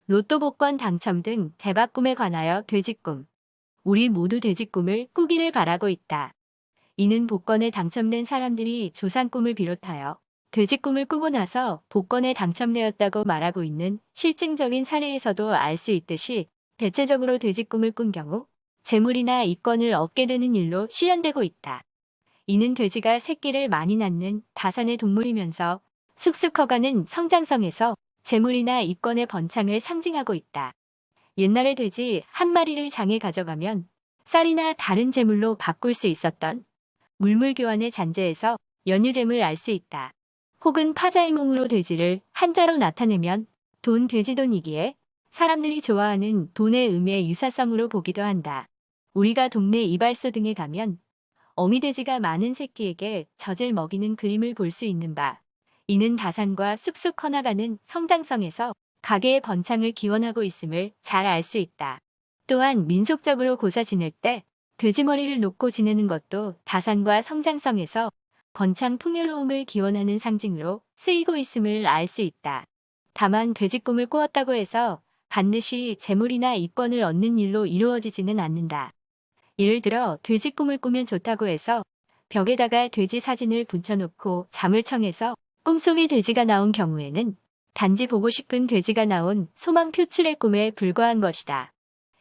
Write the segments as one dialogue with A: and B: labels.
A: 로또 복권 당첨 등 대박 꿈에 관하여 돼지 꿈. 우리 모두 돼지 꿈을 꾸기를 바라고 있다. 이는 복권에 당첨된 사람들이 조상 꿈을 비롯하여 돼지 꿈을 꾸고 나서 복권에 당첨되었다고 말하고 있는 실증적인 사례에서도 알 수 있듯이 대체적으로 돼지 꿈을 꾼 경우 재물이나 이권을 얻게 되는 일로 실현되고 있다. 이는 돼지가 새끼를 많이 낳는 다산의 동물이면서 쑥쑥 커가는 성장성에서 재물이나 이권의 번창을 상징하고 있다. 옛날에 돼지 한 마리를 장에 가져가면 쌀이나 다른 재물로 바꿀 수 있었던 물물교환의 잔재에서 연유됨을 알 수 있다. 혹은 파자이몽으로 돼지를 한자로 나타내면 돈 돼지돈이기에 사람들이 좋아하는 돈의 의미의 유사성으로 보기도 한다. 우리가 동네 이발소 등에 가면 어미돼지가 많은 새끼에게 젖을 먹이는 그림을 볼 수 있는 바, 이는 다산과 쑥쑥 커나가는 성장성에서 가게의 번창을 기원하고 있음을 잘 알 수 있다. 또한 민속적으로 고사 지낼 때 돼지머리를 놓고 지내는 것도 다산과 성장성에서 번창 풍요로움을 기원하는 상징으로 쓰이고 있음을 알 수 있다. 다만 돼지 꿈을 꾸었다고 해서 반드시 재물이나 이권을 얻는 일로 이루어지지는 않는다. 예를 들어 돼지 꿈을 꾸면 좋다고 해서 벽에다가 돼지 사진을 붙여놓고 잠을 청해서 꿈속에 돼지가 나온 경우에는 단지 보고 싶은 돼지가 나온 소망 표출의 꿈에 불과한 것이다.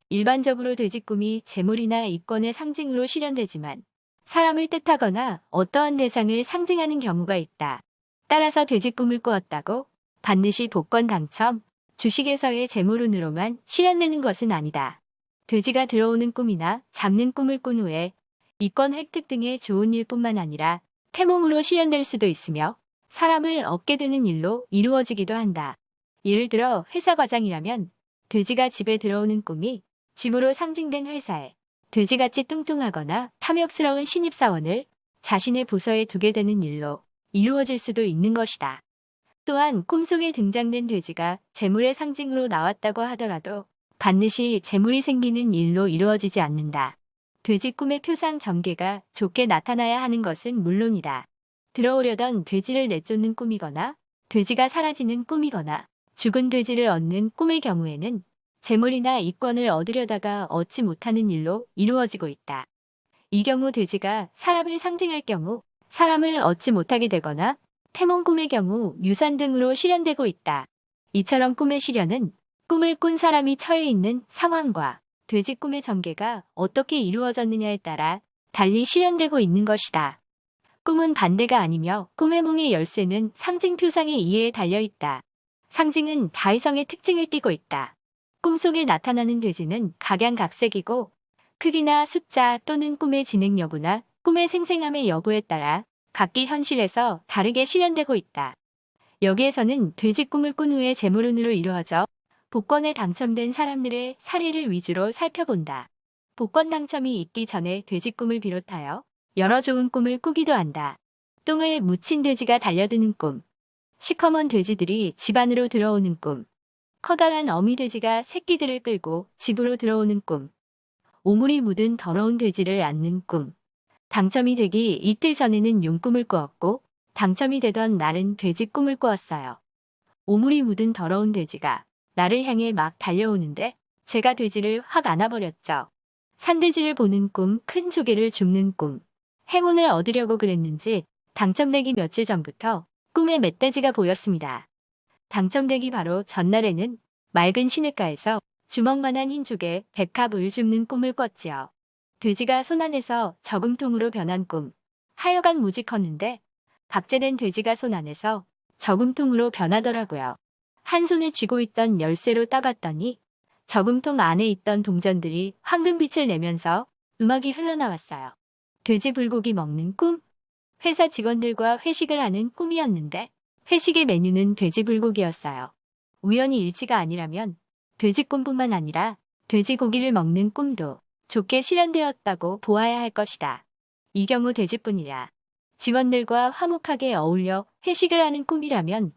A: 일반적으로 돼지 꿈이 재물이나 이권의 상징으로 실현되지만 사람을 뜻하거나 어떠한 대상을 상징하는 경우가 있다. 따라서 돼지 꿈을 꾸었다고 반드시 복권 당첨, 주식에서의 재물운으로만 실현되는 것은 아니다. 돼지가 들어오는 꿈이나 잡는 꿈을 꾼 후에 이권 획득 등의 좋은 일뿐만 아니라 태몽으로 실현될 수도 있으며 사람을 얻게 되는 일로 이루어지기도 한다. 예를 들어 회사 과장이라면 돼지가 집에 들어오는 꿈이 집으로 상징된 회사에 돼지같이 뚱뚱하거나 탐욕스러운 신입사원을 자신의 부서에 두게 되는 일로 이루어질 수도 있는 것이다. 또한 꿈속에 등장된 돼지가 재물의 상징으로 나왔다고 하더라도 반드시 재물이 생기는 일로 이루어지지 않는다. 돼지 꿈의 표상 전개가 좋게 나타나야 하는 것은 물론이다. 들어오려던 돼지를 내쫓는 꿈이거나 돼지가 사라지는 꿈이거나 죽은 돼지를 얻는 꿈의 경우에는 재물이나 이권을 얻으려다가 얻지 못하는 일로 이루어지고 있다. 이 경우 돼지가 사람을 상징할 경우 사람을 얻지 못하게 되거나 태몽 꿈의 경우 유산 등으로 실현되고 있다. 이처럼 꿈의 실현은 꿈을 꾼 사람이 처해 있는 상황과 돼지 꿈의 전개가 어떻게 이루어졌느냐에 따라 달리 실현되고 있는 것이다. 꿈은 반대가 아니며 꿈의 몽의 열쇠는 상징 표상의 이해에 달려 있다. 상징은 다이성의 특징을 띠고 있다. 꿈속에 나타나는 돼지는 각양각색이고 크기나 숫자 또는 꿈의 진행 여부나 꿈의 생생함의 여부에 따라 각기 현실에서 다르게 실현되고 있다. 여기에서는 돼지 꿈을 꾼 후에 재물운으로 이루어져 복권에 당첨된 사람들의 사례를 위주로 살펴본다. 복권 당첨이 있기 전에 돼지 꿈을 비롯하여 여러 좋은 꿈을 꾸기도 한다. 똥을 묻힌 돼지가 달려드는 꿈, 시커먼 돼지들이 집 안으로 들어오는 꿈, 커다란 어미 돼지가 새끼들을 끌고 집으로 들어오는 꿈, 오물이 묻은 더러운 돼지를 안는 꿈. 당첨이 되기 이틀 전에는 용꿈을 꾸었고 당첨이 되던 날은 돼지 꿈을 꾸었어요. 오물이 묻은 더러운 돼지가 나를 향해 막 달려오는데 제가 돼지를 확 안아버렸죠. 산돼지를 보는 꿈, 큰 조개를 줍는 꿈. 행운을 얻으려고 그랬는지 당첨되기 며칠 전부터 꿈에 멧돼지가 보였습니다. 당첨되기 바로 전날에는 맑은 시냇가에서 주먹만한 흰 조개 100합을 줍는 꿈을 꿨지요. 돼지가 손 안에서 저금통으로 변한 꿈. 하여간 무지 컸는데 박제된 돼지가 손 안에서 저금통으로 변하더라고요. 한 손에 쥐고 있던 열쇠로 따봤더니 저금통 안에 있던 동전들이 황금빛을 내면서 음악이 흘러나왔어요. 돼지 불고기 먹는 꿈? 회사 직원들과 회식을 하는 꿈이었는데 회식의 메뉴는 돼지 불고기였어요. 우연히 일치가 아니라면 돼지 꿈뿐만 아니라 돼지고기를 먹는 꿈도 좋게 실현되었다고 보아야 할 것이다. 이 경우 돼지뿐이라 직원들과 화목하게 어울려 회식을 하는 꿈이라면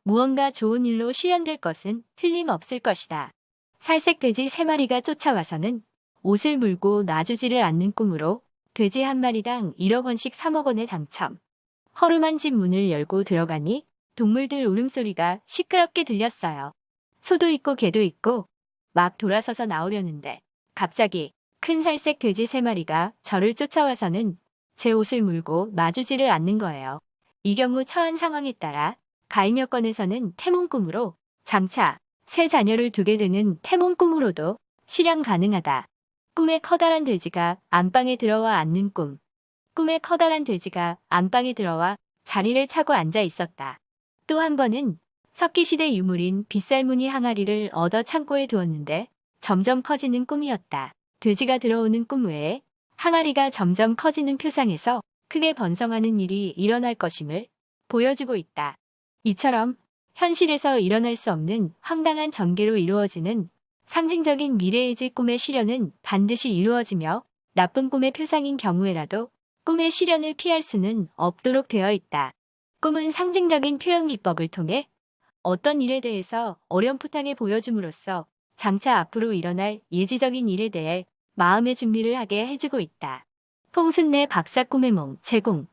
A: 무언가 좋은 일로 실현될 것은 틀림없을 것이다. 살색 돼지 3마리가 쫓아와서는 옷을 물고 놔주지를 않는 꿈으로 돼지 한 마리당 1억 원씩 3억 원에 당첨. 허름한 집 문을 열고 들어가니 동물들 울음소리가 시끄럽게 들렸어요. 소도 있고 개도 있고 막 돌아서서 나오려는데 갑자기 큰 살색 돼지 3마리가 저를 쫓아와서는 제 옷을 물고 놔주지를 않는 거예요. 이 경우 처한 상황에 따라 가임 여건에서는 태몽꿈으로, 장차 새 자녀를 두게 되는 태몽꿈으로도 실현 가능하다. 꿈에 커다란 돼지가 안방에 들어와 앉는 꿈. 꿈에 커다란 돼지가 안방에 들어와 자리를 차고 앉아 있었다. 또 한 번은 석기시대 유물인 빗살무늬 항아리를 얻어 창고에 두었는데 점점 커지는 꿈이었다. 돼지가 들어오는 꿈 외에 항아리가 점점 커지는 표상에서 크게 번성하는 일이 일어날 것임을 보여주고 있다. 이처럼 현실에서 일어날 수 없는 황당한 전개로 이루어지는 상징적인 미래의지 꿈의 실현은 반드시 이루어지며 나쁜 꿈의 표상인 경우에라도 꿈의 실현을 피할 수는 없도록 되어 있다. 꿈은 상징적인 표현 기법을 통해 어떤 일에 대해서 어렴풋하게 보여줌으로써 장차 앞으로 일어날 예지적인 일에 대해 마음의 준비를 하게 해주고 있다. 풍순내 박사 꿈의 몽 제공